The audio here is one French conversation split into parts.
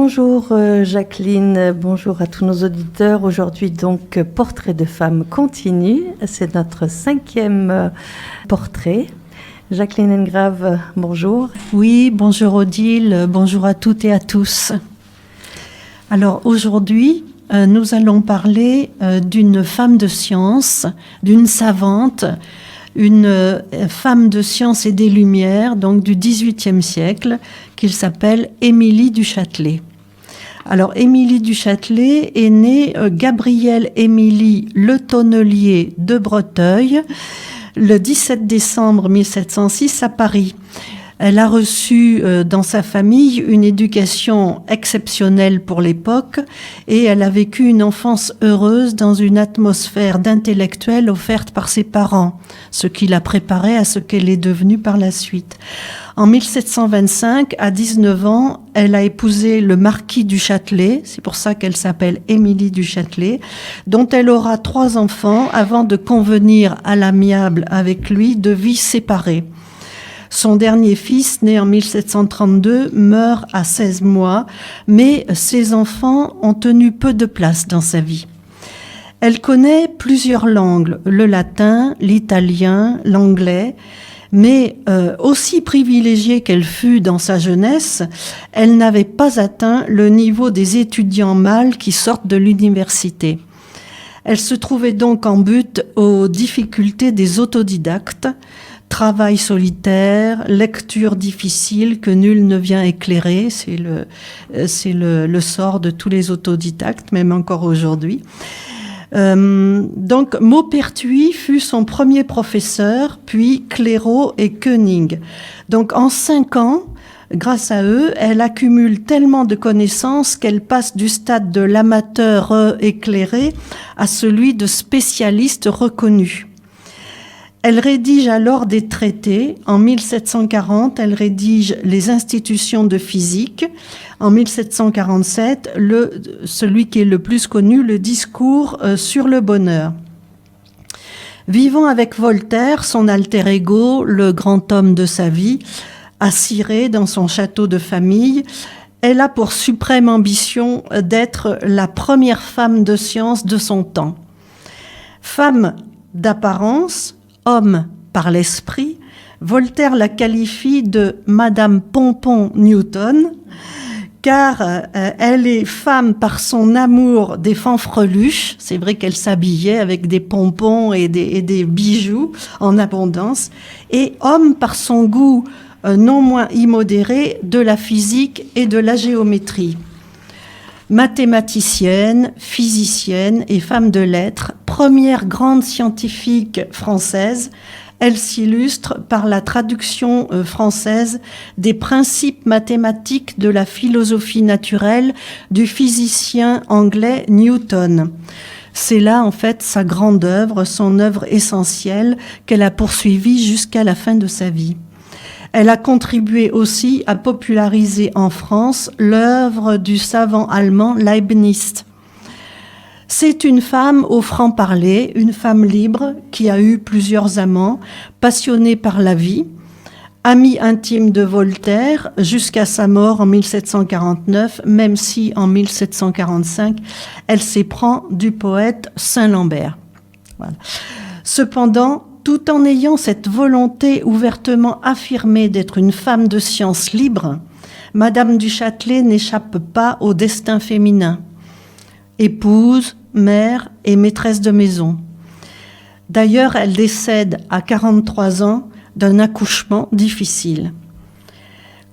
Bonjour Jacqueline, bonjour à tous nos auditeurs. Aujourd'hui donc portrait de femme continue, c'est notre 5e portrait. Jacqueline Engrave, bonjour. Oui, bonjour Odile, bonjour à toutes et à tous. Alors aujourd'hui, nous allons parler d'une femme de science, d'une savante, une femme de science et des Lumières, donc du XVIIIe siècle, qui s'appelle Émilie du Châtelet. Alors, Émilie du Châtelet est née Gabrielle Émilie Le Tonnelier de Breteuil le 17 décembre 1706 à Paris. Elle a reçu dans sa famille une éducation exceptionnelle pour l'époque et elle a vécu une enfance heureuse dans une atmosphère d'intellectuel offerte par ses parents, ce qui l'a préparée à ce qu'elle est devenue par la suite. En 1725, à 19 ans, elle a épousé le marquis du Châtelet, c'est pour ça qu'elle s'appelle Émilie du Châtelet, dont elle aura 3 enfants avant de convenir à l'amiable avec lui de vie séparée. Son dernier fils, né en 1732, meurt à 16 mois, mais ses enfants ont tenu peu de place dans sa vie. Elle connaît plusieurs langues, le latin, l'italien, l'anglais, mais aussi privilégiée qu'elle fut dans sa jeunesse, elle n'avait pas atteint le niveau des étudiants mâles qui sortent de l'université. Elle se trouvait donc en butte aux difficultés des autodidactes, travail solitaire, lecture difficile que nul ne vient éclairer, c'est le sort de tous les autodidactes, même encore aujourd'hui. Donc Maupertuis fut son premier professeur, puis Clairaut et Koenig. Donc en 5 ans, grâce à eux, elle accumule tellement de connaissances qu'elle passe du stade de l'amateur éclairé à celui de spécialiste reconnu. Elle rédige alors des traités. En 1740, elle rédige les institutions de physique. En 1747, celui qui est le plus connu, le discours sur le bonheur. Vivant avec Voltaire, son alter ego, le grand homme de sa vie, à Cirey, dans son château de famille, elle a pour suprême ambition d'être la première femme de science de son temps. Femme d'apparence, homme par l'esprit, Voltaire la qualifie de Madame Pompon Newton, car elle est femme par son amour des fanfreluches. C'est vrai qu'elle s'habillait avec des pompons et des bijoux en abondance, et homme par son goût non moins immodéré de la physique et de la géométrie. Mathématicienne, physicienne et femme de lettres, première grande scientifique française, elle s'illustre par la traduction française des principes mathématiques de la philosophie naturelle du physicien anglais Newton. C'est là, en fait, sa grande œuvre, son œuvre essentielle qu'elle a poursuivie jusqu'à la fin de sa vie. Elle a contribué aussi à populariser en France l'œuvre du savant allemand Leibniz. C'est une femme au franc-parler, une femme libre qui a eu plusieurs amants, passionnée par la vie, amie intime de Voltaire jusqu'à sa mort en 1749, même si en 1745, elle s'éprend du poète Saint-Lambert. Voilà. Cependant, tout en ayant cette volonté ouvertement affirmée d'être une femme de science libre, Madame du Châtelet n'échappe pas au destin féminin. Épouse, mère et maîtresse de maison. D'ailleurs, elle décède à 43 ans d'un accouchement difficile.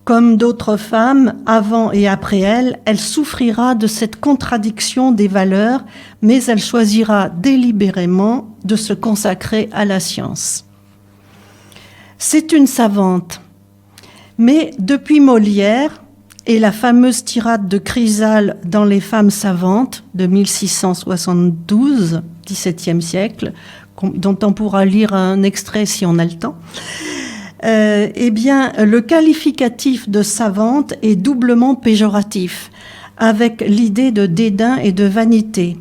Comme d'autres femmes, avant et après elle, elle souffrira de cette contradiction des valeurs, mais elle choisira délibérément de se consacrer à la science. C'est une savante, mais depuis Molière et la fameuse tirade de Chrysale dans Les femmes savantes de 1672, XVIIe siècle, dont on pourra lire un extrait si on a le temps, eh bien, le qualificatif de savante est doublement péjoratif, avec l'idée de dédain et de vanité.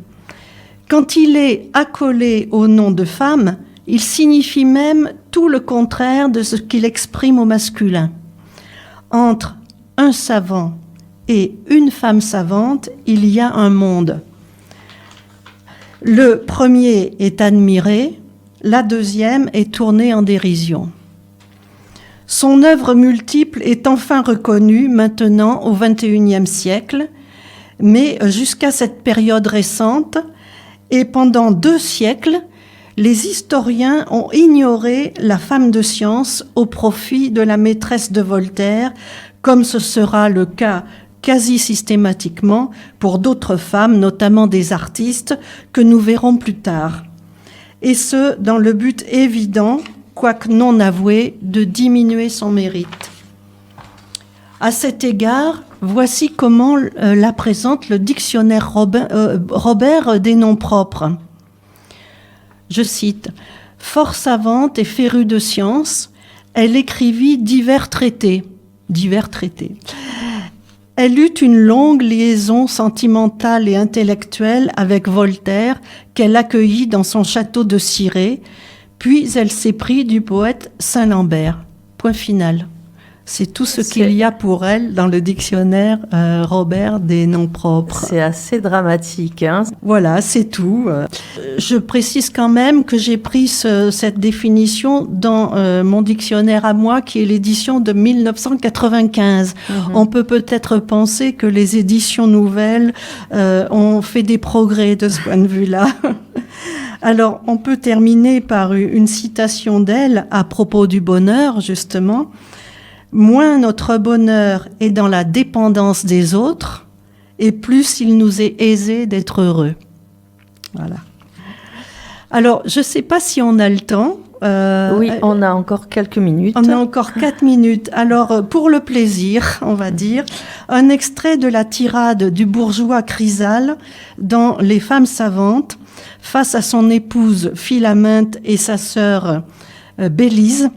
Quand il est accolé au nom de femme, il signifie même tout le contraire de ce qu'il exprime au masculin. Entre un savant et une femme savante, il y a un monde. Le premier est admiré, la deuxième est tournée en dérision. Son œuvre multiple est enfin reconnue maintenant au XXIe siècle, mais jusqu'à cette période récente, et pendant 2 siècles, les historiens ont ignoré la femme de science au profit de la maîtresse de Voltaire, comme ce sera le cas quasi systématiquement pour d'autres femmes, notamment des artistes, que nous verrons plus tard. Et ce, dans le but évident, quoique non avoué, de diminuer son mérite. À cet égard, voici comment la présente le dictionnaire Robert des noms propres. Je cite, « Fort savante et férue de science, elle écrivit divers traités. Elle eut une longue liaison sentimentale et intellectuelle avec Voltaire qu'elle accueillit dans son château de Cirey, puis elle s'éprit du poète Saint-Lambert. » Point final. C'est tout ce qu'il y a pour elle dans le dictionnaire Robert des noms propres. C'est assez dramatique, hein. Voilà, c'est tout. Je précise quand même que j'ai pris cette définition dans mon dictionnaire à moi, qui est l'édition de 1995. On peut peut-être penser que les éditions nouvelles ont fait des progrès de ce point de vue-là. Alors, on peut terminer par une citation d'elle à propos du bonheur, justement. Moins notre bonheur est dans la dépendance des autres, et plus il nous est aisé d'être heureux. Voilà. Alors, je ne sais pas si on a le temps. Oui, on a encore quelques minutes. On a encore 4 minutes. Alors, pour le plaisir, on va dire, un extrait de la tirade du bourgeois Chrysale dans Les femmes savantes, face à son épouse Philaminte et sa sœur Bélise,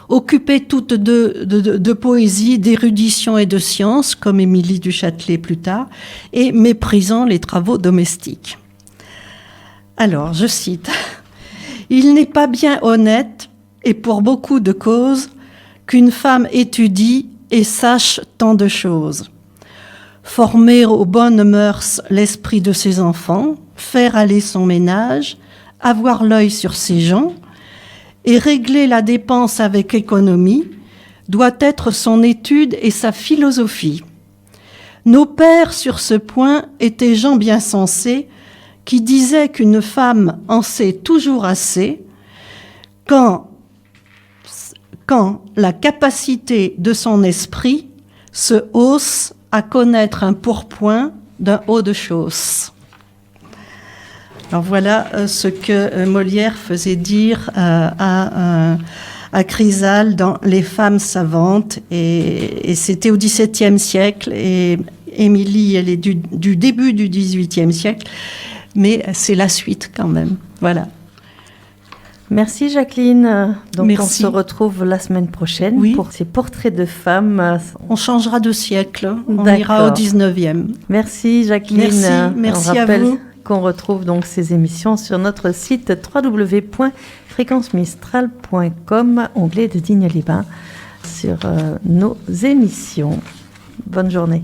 occupées toutes deux de poésie, d'érudition et de science, comme Émilie du Châtelet plus tard, et méprisant les travaux domestiques. Alors, je cite, « Il n'est pas bien honnête, et pour beaucoup de causes, qu'une femme étudie et sache tant de choses. Former aux bonnes mœurs l'esprit de ses enfants, faire aller son ménage, avoir l'œil sur ses gens, et régler la dépense avec économie doit être son étude et sa philosophie. Nos pères, sur ce point, étaient gens bien sensés qui disaient qu'une femme en sait toujours assez quand la capacité de son esprit se hausse à connaître un pourpoint d'un haut de chausse. » Alors voilà ce que Molière faisait dire à Chrysale dans Les femmes savantes, et c'était au XVIIe siècle, et Émilie, elle est du début du XVIIIe siècle, mais c'est la suite quand même. Voilà. Merci Jacqueline. Donc Merci. On se retrouve la semaine prochaine pour ces portraits de femmes. On changera de siècle, on D'accord. ira au 19e. Merci Jacqueline. Merci on à vous. Qu'on retrouve donc ces émissions sur notre site www.fréquencemistral.com, onglet de Digne-les-Bains, sur nos émissions. Bonne journée.